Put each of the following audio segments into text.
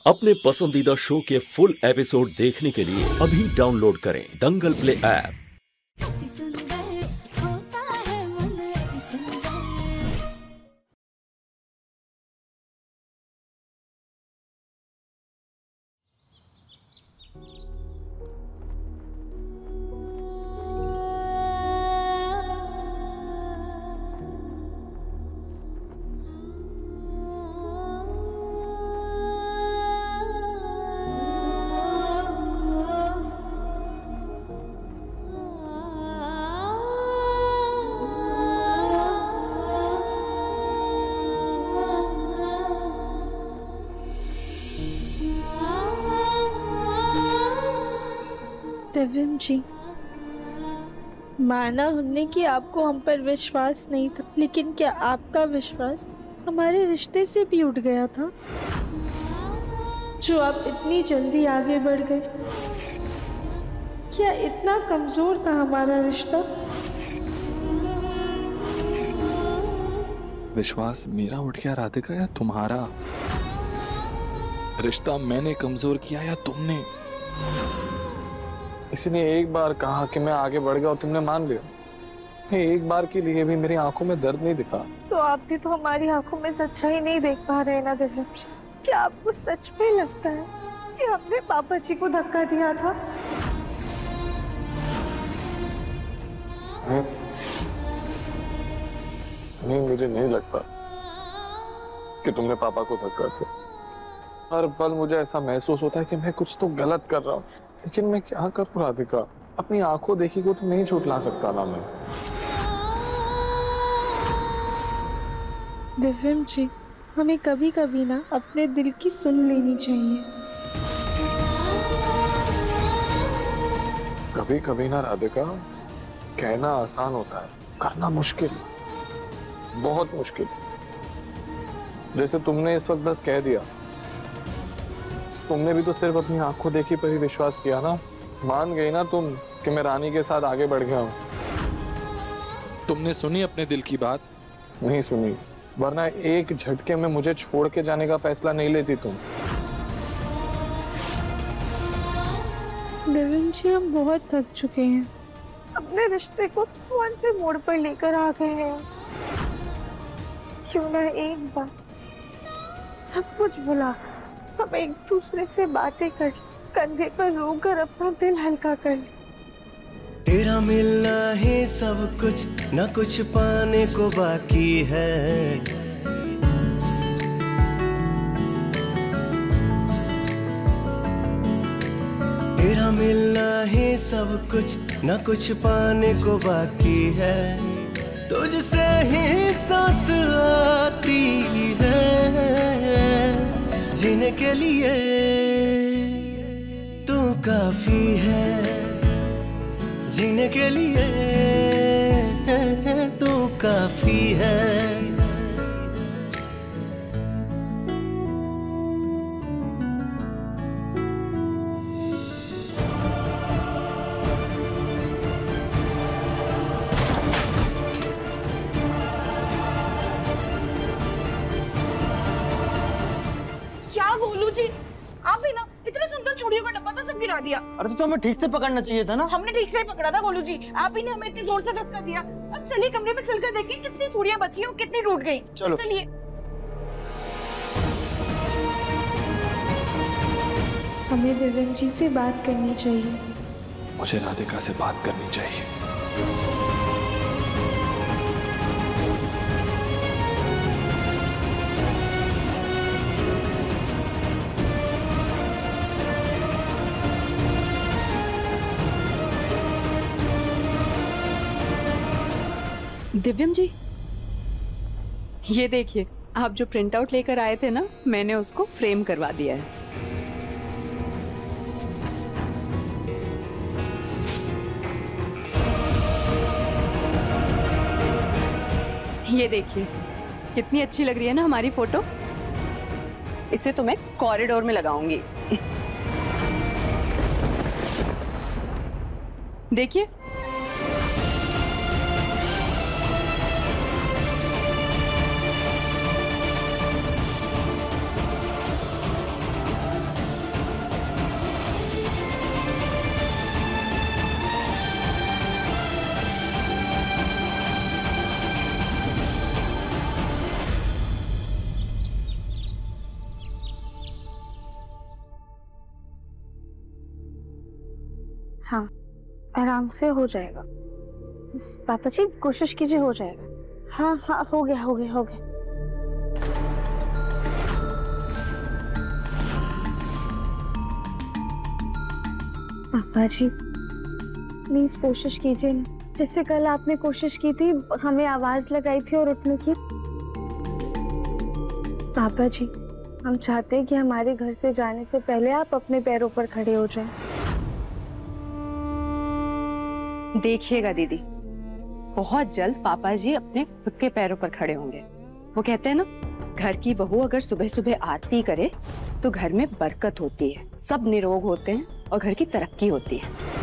अपने पसंदीदा शो के फुल एपिसोड देखने के लिए अभी डाउनलोड करें दंगल प्ले ऐप। दिव्यम जी, माना हमने कि आपको हम पर विश्वास नहीं था, लेकिन क्या आपका विश्वास हमारे रिश्ते से भी उठ गया था जो आप इतनी जल्दी आगे बढ़ गए? क्या इतना कमजोर था हमारा रिश्ता? विश्वास मेरा उठ गया राधिका या तुम्हारा? रिश्ता मैंने कमजोर किया या तुमने? किसी ने एक बार कहा कि मैं आगे बढ़ गया और तुमने मान लिया। एक बार के लिए भी मेरी आंखों में दर्द नहीं दिखा। तो आप भी तो हमारी आंखों में सच्चाई नहीं देख पा रहे ना दिव्यम जी। क्या आपको सच में लगता है कि हमने पापा जी को धक्का दिया था? नहीं, मुझे नहीं लगता कि तुमने पापा को धक्का दिया। हर पल मुझे ऐसा महसूस होता है कि मैं कुछ तो गलत कर रहा हूँ, लेकिन मैं क्या करूं राधिका? अपनी आंखों देखी को तो नहीं झूठला सकता ना मैं। दिव्यम जी, हमें कभी कभी ना अपने दिल की सुन लेनी चाहिए। कभी कभी ना राधिका, कहना आसान होता है, करना मुश्किल, बहुत मुश्किल। जैसे तुमने इस वक्त बस कह दिया, तुमने भी तो सिर्फ अपनी आंखों देखी पर ही विश्वास किया ना। मान गई ना तुम कि मैं रानी के साथ आगे बढ़ गया हूं। तुमने सुनी अपने दिल की बात? नहीं सुनी, वरना एक झटके में मुझे छोड़ के जाने का फैसला नहीं लेती तुम। दिव्यम जी, हम बहुत थक चुके हैं, अपने रिश्ते को कौन से मोड़ पर लेकर आ गए हैं। क्यों ना एक बार सब कुछ भुला हम एक दूसरे से बातें कर, कंधे पर रोकर अपना दिल हल्का कर ले। तेरा मिलना है सब कुछ, न कुछ पाने को बाकी है। तेरा मिलना है सब कुछ, न कुछ पाने को बाकी है। तुझसे ही सांस आती है, जीने के लिए तू काफी है। जीने के लिए तू काफी है। क्या गोलू जी, आप भी ना इतने सुंदर चूड़ियों का डब्बा तो सब गिरा दिया। अरे तो हमें ठीक से पकड़ना चाहिए था ना। हमने ठीक से ही पकड़ा था गोलू जी, आप ही ने हमें इतनी जोर से धक्का दिया। अब चलिए कमरे में चलकर देखें कितनी चूड़ियां बची हैं और कितनी टूट गई। चलो चलिए। हमें दिव्यम जी से बात करनी चाहिए। मुझे राधिका से बात करनी चाहिए। दिव्यम जी, ये देखिए, आप जो प्रिंट आउट लेकर आए थे ना, मैंने उसको फ्रेम करवा दिया है। ये देखिए, कितनी अच्छी लग रही है ना हमारी फोटो। इसे तो मैं कॉरिडोर में लगाऊंगी। देखिए, हाँ, आराम से हो जाएगा। पापा जी कोशिश कीजिए, हो जाएगा। हाँ हाँ, हो गया हो गया हो गया। पापा जी प्लीज कोशिश कीजिए ना, जैसे कल आपने कोशिश की थी, हमें आवाज लगाई थी और उठने की। पापा जी हम चाहते हैं कि हमारे घर से जाने से पहले आप अपने पैरों पर खड़े हो जाएं। देखिएगा दीदी, बहुत जल्द पापा जी अपने खुद के पैरों पर खड़े होंगे। वो कहते हैं ना, घर की बहू अगर सुबह सुबह आरती करे तो घर में बरकत होती है, सब निरोग होते हैं और घर की तरक्की होती है।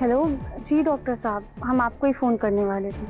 हेलो जी डॉक्टर साहब, हम आपको ही फोन करने वाले थे।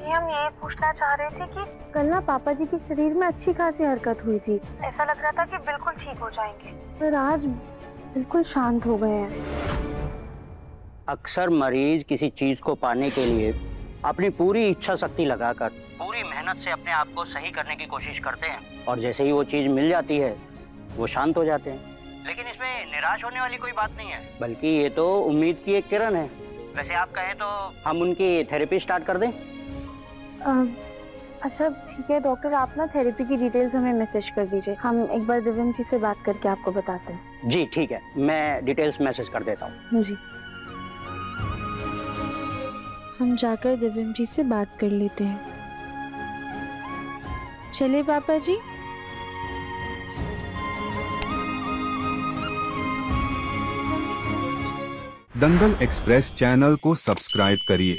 हम ये पूछना चाह रहे थे कि कल ना पापा जी के शरीर में अच्छी खासी हरकत हुई थी, ऐसा लग रहा था कि बिल्कुल ठीक हो जाएंगे, पर आज बिल्कुल शांत हो गए हैं। अक्सर मरीज किसी चीज को पाने के लिए अपनी पूरी इच्छा शक्ति लगाकर पूरी मेहनत से अपने आप को सही करने की कोशिश करते हैं, और जैसे ही वो चीज मिल जाती है वो शांत हो जाते हैं। लेकिन इसमें निराश होने वाली कोई बात नहीं है, बल्कि ये तो उम्मीद की एक किरण है। वैसे आप कहें तो हम उनकी थेरेपी स्टार्ट कर दें? अच्छा ठीक है डॉक्टर, आप ना थेरेपी की डिटेल्स हमें मैसेज कर दीजिए, हम एक बार दिव्यम जी से बात करके आपको बताते हैं। जी ठीक है, मैं डिटेल्स मैसेज कर देता हूँ। जी, हम जाकर दिव्यम जी से बात कर लेते हैं। चलिए पापा जी। दंगल एक्सप्रेस चैनल को सब्सक्राइब करिए।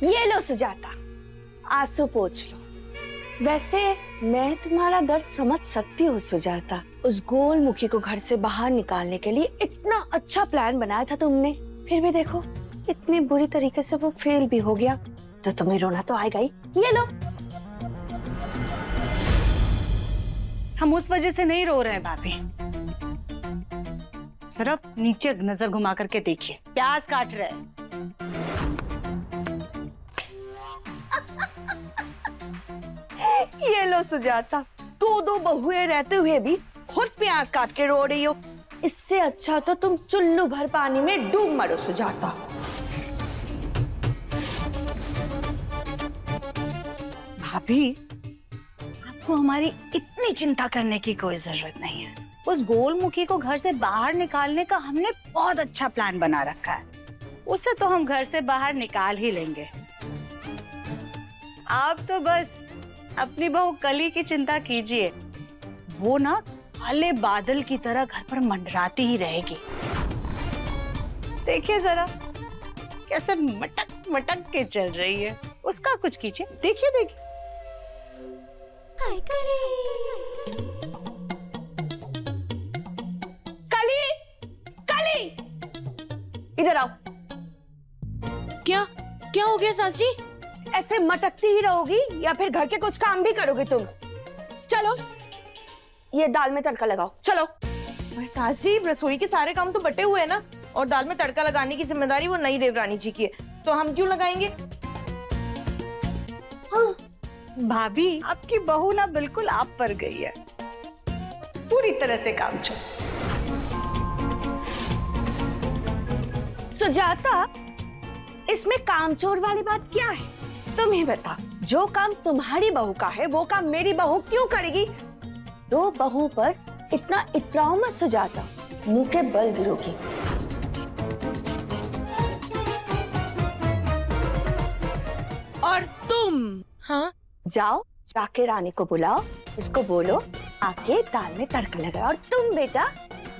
ये लो सुजाता, आंसू पोंछ लो। वैसे मैं तुम्हारा दर्द समझ सकती हूँ सुजाता, उस गोलमुखी को घर से बाहर निकालने के लिए इतना अच्छा प्लान बनाया था तुमने, फिर भी देखो इतनी बुरी तरीके से वो फेल भी हो गया, तो तुम्हें रोना तो आएगा ही। ये लो। हम उस वजह से नहीं रो रहे हैं भाभी, सिर्फ नीचे नजर घुमा करके देखिए, प्याज काट रहे हैं। ये लो सुजाता, दो बहुएं रहते हुए भी खुद प्याज काट के रो रही हो, इससे अच्छा तो तुम चुल्लू भर पानी में डूब मरो सुजाता। भाभी आपको हमारी इतनी चिंता करने की कोई जरूरत नहीं है। उस गोलमुखी को घर से बाहर निकालने का हमने बहुत अच्छा प्लान बना रखा है, उसे तो हम घर से बाहर निकाल ही लेंगे। आप तो बस अपनी बहू कली की चिंता कीजिए, वो ना काले बादल की तरह घर पर मंडराती ही रहेगी। देखिए जरा कैसे मटक मटक के चल रही है, उसका कुछ कीजिए, देखिए देखिए। कली, कली, इधर आओ। क्या क्या हो गया सास जी? ऐसे मटकती ही रहोगी या फिर घर के कुछ काम भी करोगे तुम? चलो ये दाल में तड़का लगाओ, चलो। पर सास जी रसोई के सारे काम तो बटे हुए हैं ना, और दाल में तड़का लगाने की जिम्मेदारी वो नई देवरानी जी की है, तो हम क्यों लगाएंगे? हाँ भाभी आपकी बहू ना बिल्कुल आप पर गई है, पूरी तरह से काम चल। सुजाता, इसमें कामचोर वाली बात क्या है? तुम ही बता, जो काम तुम्हारी बहू का है वो काम मेरी बहू क्यों करेगी? दो बहू पर इतना इतराओ मत सुजाता, मुंह के बल गिरोगी। और तुम? हाँ, जाओ जाके रानी को बुलाओ, उसको बोलो आके दाल में तड़का लगाओ, और तुम बेटा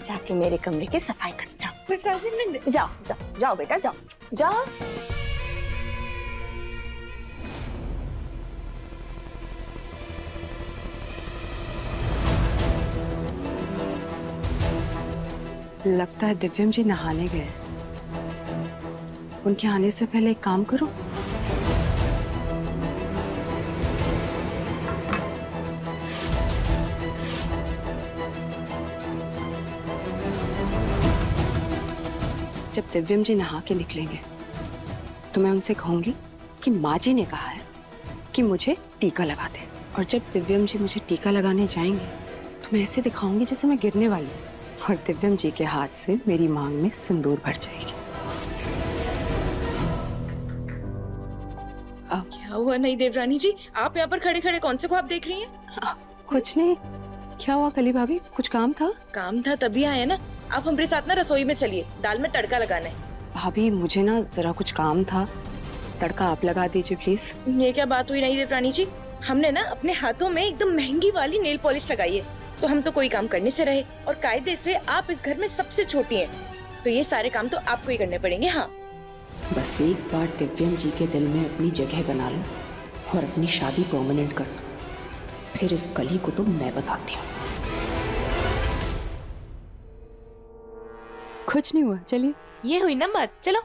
जाके मेरे कमरे की सफाई कर जाओ। जाओ जाओ जाओ बेटा, जाओ जाओ। लगता है दिव्यम जी नहाने गए। उनके आने से पहले एक काम करो, जब दिव्यम जी नहा के निकलेंगे तो मैं उनसे कहूंगी कि माँ जी ने कहा है कि मुझे टीका लगा दे। और जब दिव्यम जी मुझे टीका लगाने जाएंगे तो मैं ऐसे दिखाऊंगी जैसे मैं गिरने वाली हूँ और दिव्यम जी के हाथ से मेरी मांग में सिंदूर भर जाएगी। क्या हुआ नहीं देवरानी जी, आप यहाँ पर खड़े खड़े कौन से ख्वाब देख रही हैं? कुछ नहीं। क्या हुआ कली भाभी, कुछ काम था? काम था तभी आए ना। आप हमारे साथ ना रसोई में चलिए, दाल में तड़का लगाना है। भाभी मुझे ना जरा कुछ काम था, तड़का आप लगा दीजिए प्लीज। ये क्या बात हुई नहीं देवरानी जी, हमने ना अपने हाथों में एकदम महंगी वाली नेल पॉलिश लगाई है, तो हम तो कोई काम करने से रहे। और कायदे से आप इस घर में सबसे छोटी हैं, तो ये सारे काम तो आपको ही करने पड़ेंगे। हाँ, बस एक बार दिव्यम जी के दिल में अपनी जगह बना लो और अपनी शादी परमानेंट कर दो, फिर इस कली को तो मैं बताती हूँ। कुछ नहीं हुआ, चलिए। ये हुई ना बात, चलो।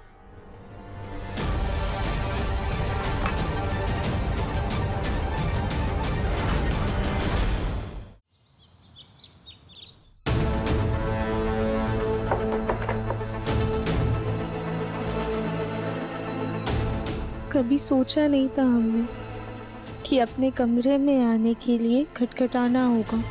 कभी सोचा नहीं था हमने कि अपने कमरे में आने के लिए खटखटाना होगा।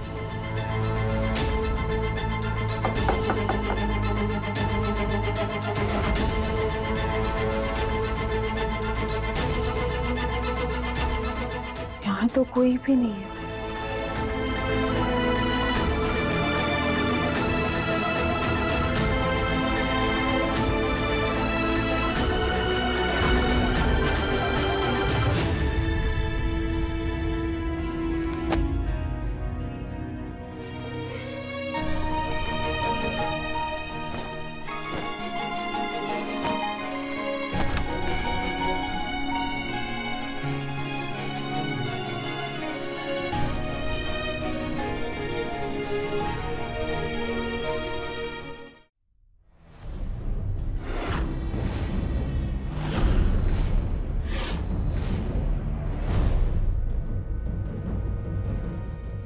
यहाँ तो कोई भी नहीं है।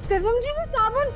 शिवम जी, वो साबुन।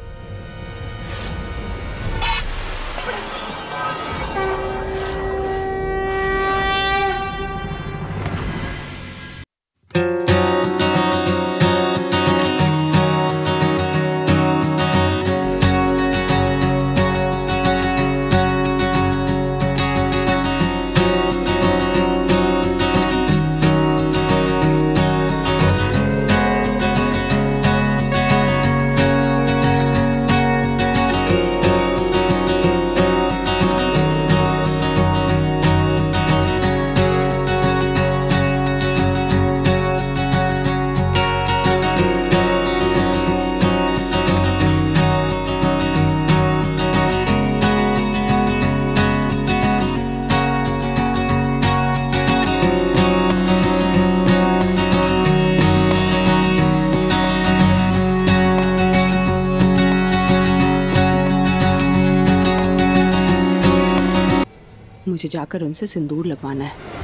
मुझे जाकर उनसे सिंदूर लगवाना है।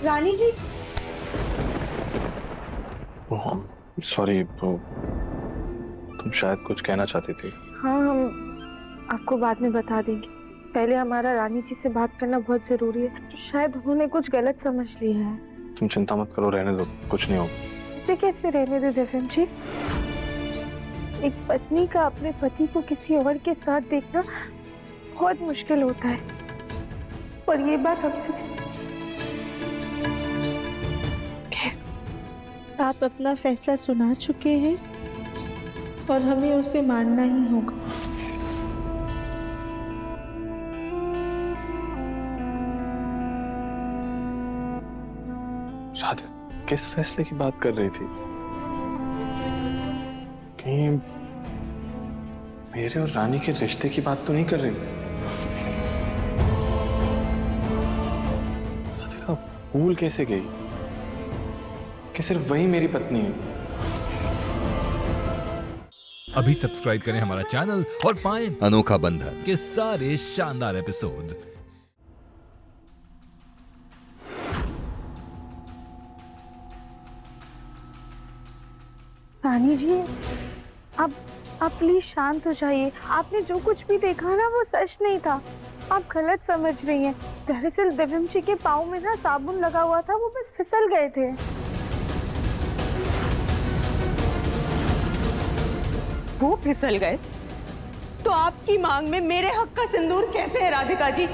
रानी जी, सॉरी, तो तुम शायद कुछ कहना चाहती थी। हाँ, हम आपको बाद में बता देंगे। पहले हमारा रानी जी से बात करना बहुत जरूरी है। शायद उन्होंने कुछ गलत समझ लिया है। तुम चिंता मत करो, रहने दो, कुछ नहीं होगा। मुझे कैसे रहने दे दिव्यम जी? एक पत्नी का अपने पति को किसी और के साथ देखना बहुत मुश्किल होता है, और ये बात हमसे। आप अपना फैसला सुना चुके हैं और हमें उसे मानना ही होगा। शादी किस फैसले की बात कर रही थी? कहीं मेरे और रानी के रिश्ते की बात तो नहीं कर रही? राधिका भूल कैसे गई कि सिर्फ वही मेरी पत्नी है? अभी सब्सक्राइब करें हमारा चैनल और पाएं अनोखा बंधन के सारे शानदार एपिसोड्स। रानी जी, आप प्लीज शांत हो जाइए। आपने जो कुछ भी देखा ना वो सच नहीं था। आप गलत समझ रही हैं। दरअसल दिव्यम जी के पाँव में ना साबुन लगा हुआ था, वो बस फिसल गए थे। वो फिसल गए? तो आपकी मांग में मेरे हक का सिंदूर कैसे है राधिका जी?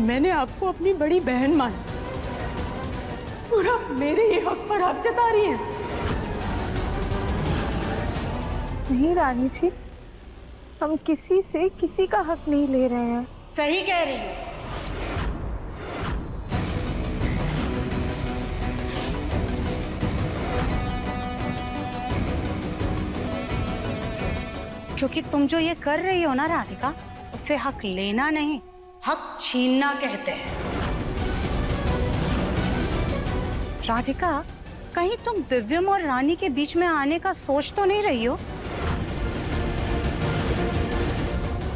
मैंने आपको अपनी बड़ी बहन माना और आप मेरे ही हक पर हक जता रही हैं। नहीं रानी जी, हम किसी से किसी का हक नहीं ले रहे हैं। सही कह रही हो। क्योंकि तुम जो ये कर रही हो ना राधिका, उसे हक लेना नहीं, हक छीनना कहते हैं। राधिका, कहीं तुम दिव्यम और रानी के बीच में आने का सोच तो नहीं रही हो?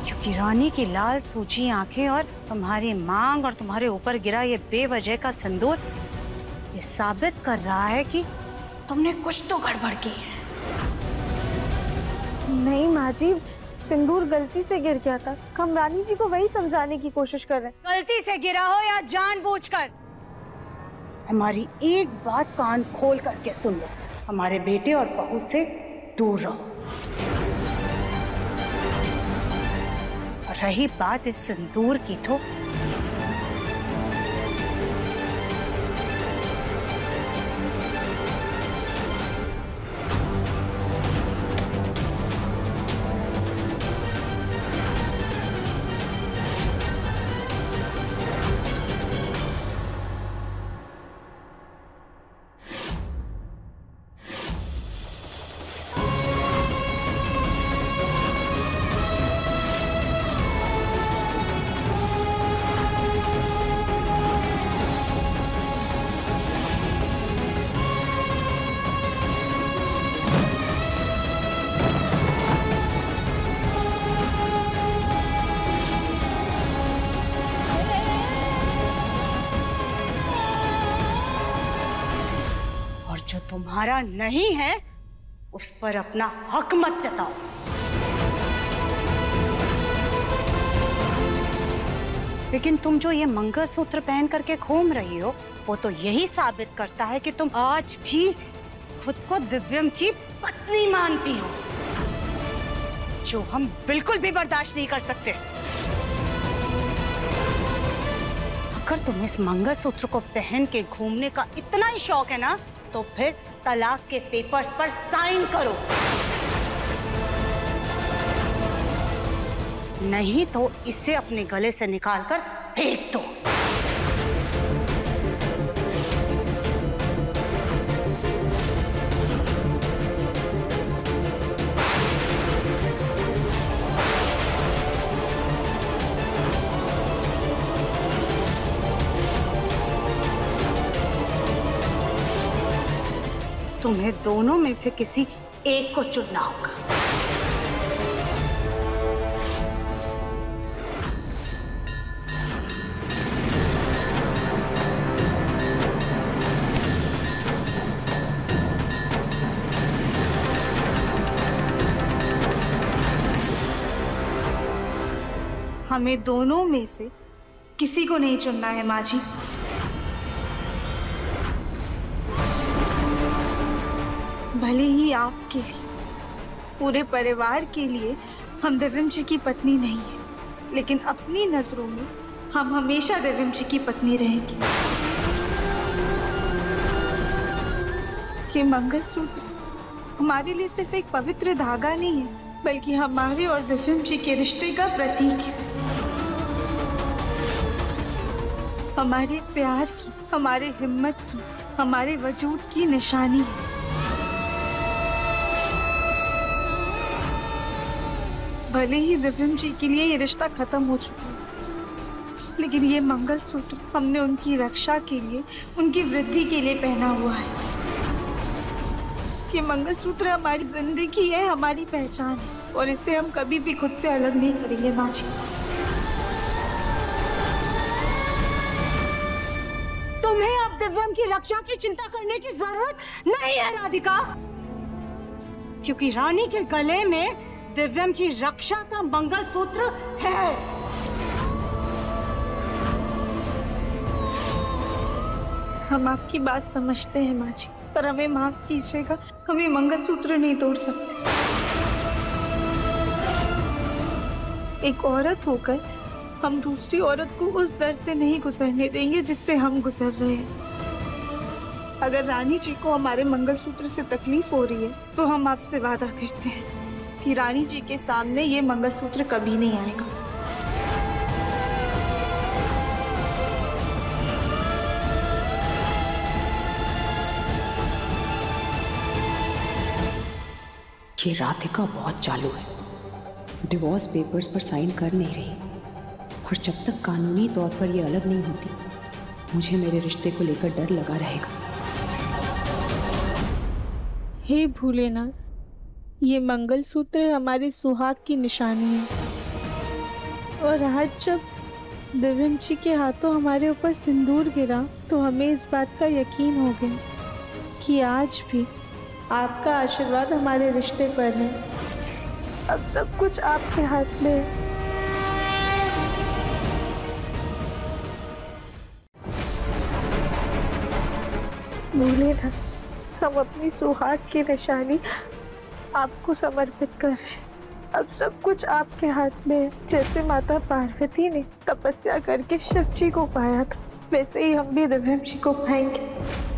क्योंकि रानी की लाल सूजी आंखें और तुम्हारी मांग और तुम्हारे ऊपर गिरा ये बेवजह का सिंदूर ये साबित कर रहा है कि तुमने कुछ तो गड़बड़ की है। नहीं माँ जी, सिंदूर गलती से गिर गया था। हम रानी जी को वही समझाने की कोशिश कर रहे हैं। गलती से गिरा हो या जानबूझकर, हमारी एक बात कान खोल करके सुन लो, हमारे बेटे और बहू से दूर रहो। और रही बात इस सिंदूर की, तो जो तुम्हारा नहीं है उस पर अपना हक मत जताओ। लेकिन तुम जो ये मंगलसूत्र पहन करके घूम रही हो, वो तो यही साबित करता है कि तुम आज भी खुद को दिव्यम की पत्नी मानती हो, जो हम बिल्कुल भी बर्दाश्त नहीं कर सकते। अगर तुम्हें इस मंगलसूत्र को पहन के घूमने का इतना ही शौक है ना, तो फिर तलाक के पेपर्स पर साइन करो, नहीं तो इसे अपने गले से निकालकर फेंक दो। तुम्हें दोनों में से किसी एक को चुनना होगा। हमें दोनों में से किसी को नहीं चुनना है माँ जी। भले ही आपके लिए, पूरे परिवार के लिए हम दिव्यम जी की पत्नी नहीं है, लेकिन अपनी नजरों में हम हमेशा दिव्यम जी की पत्नी रहेंगे। ये मंगलसूत्र हमारे लिए सिर्फ एक पवित्र धागा नहीं है, बल्कि हमारे और दिव्यम जी के रिश्ते का प्रतीक है। हमारे प्यार की, हमारे हिम्मत की, हमारे वजूद की निशानी है। भले ही दिव्यम जी के लिए ये रिश्ता खत्म हो चुका है, लेकिन ये मंगलसूत्र हमने उनकी रक्षा के लिए, उनकी वृद्धि के लिए पहना हुआ है। ये मंगलसूत्र हमारी जिंदगी है, हमारी पहचान है, और इसे हम कभी भी खुद से अलग नहीं करेंगे माँ जी। तुम्हें अब दिव्यम की रक्षा की चिंता करने की जरूरत नहीं है राधिका, क्योंकि रानी के गले में दिव्यम की रक्षा का मंगलसूत्र है। हम आपकी बात समझते हैं माँ जी, पर हमें माफ कीजिएगा, हम ये मंगलसूत्र नहीं तोड़ सकते। एक औरत होकर हम दूसरी औरत को उस दर्द से नहीं गुजरने देंगे जिससे हम गुजर रहे हैं। अगर रानी जी को हमारे मंगलसूत्र से तकलीफ हो रही है, तो हम आपसे वादा करते हैं कि रानी जी के सामने ये मंगलसूत्र कभी नहीं आएगा। ये राधिका बहुत चालू है, डिवोर्स पेपर्स पर साइन कर नहीं रही, और जब तक कानूनी तौर पर ये अलग नहीं होती, मुझे मेरे रिश्ते को लेकर डर लगा रहेगा। हे भोलेनाथ, ये मंगलसूत्र हमारे सुहाग की निशानी है, और आज जब दिव्यम जी के हाथों हमारे ऊपर सिंदूर गिरा, तो हमें इस बात का यकीन हो गया कि आज भी आपका आशीर्वाद हमारे रिश्ते पर है। अब सब कुछ आपके हाथ में है। भोलेनाथ, हम अपनी सुहाग की निशानी आपको समर्पित कर रहे हैं। अब सब कुछ आपके हाथ में है। जैसे माता पार्वती ने तपस्या करके शिव जी को पाया था, वैसे ही हम भी दिव्यम जी को पाएंगे।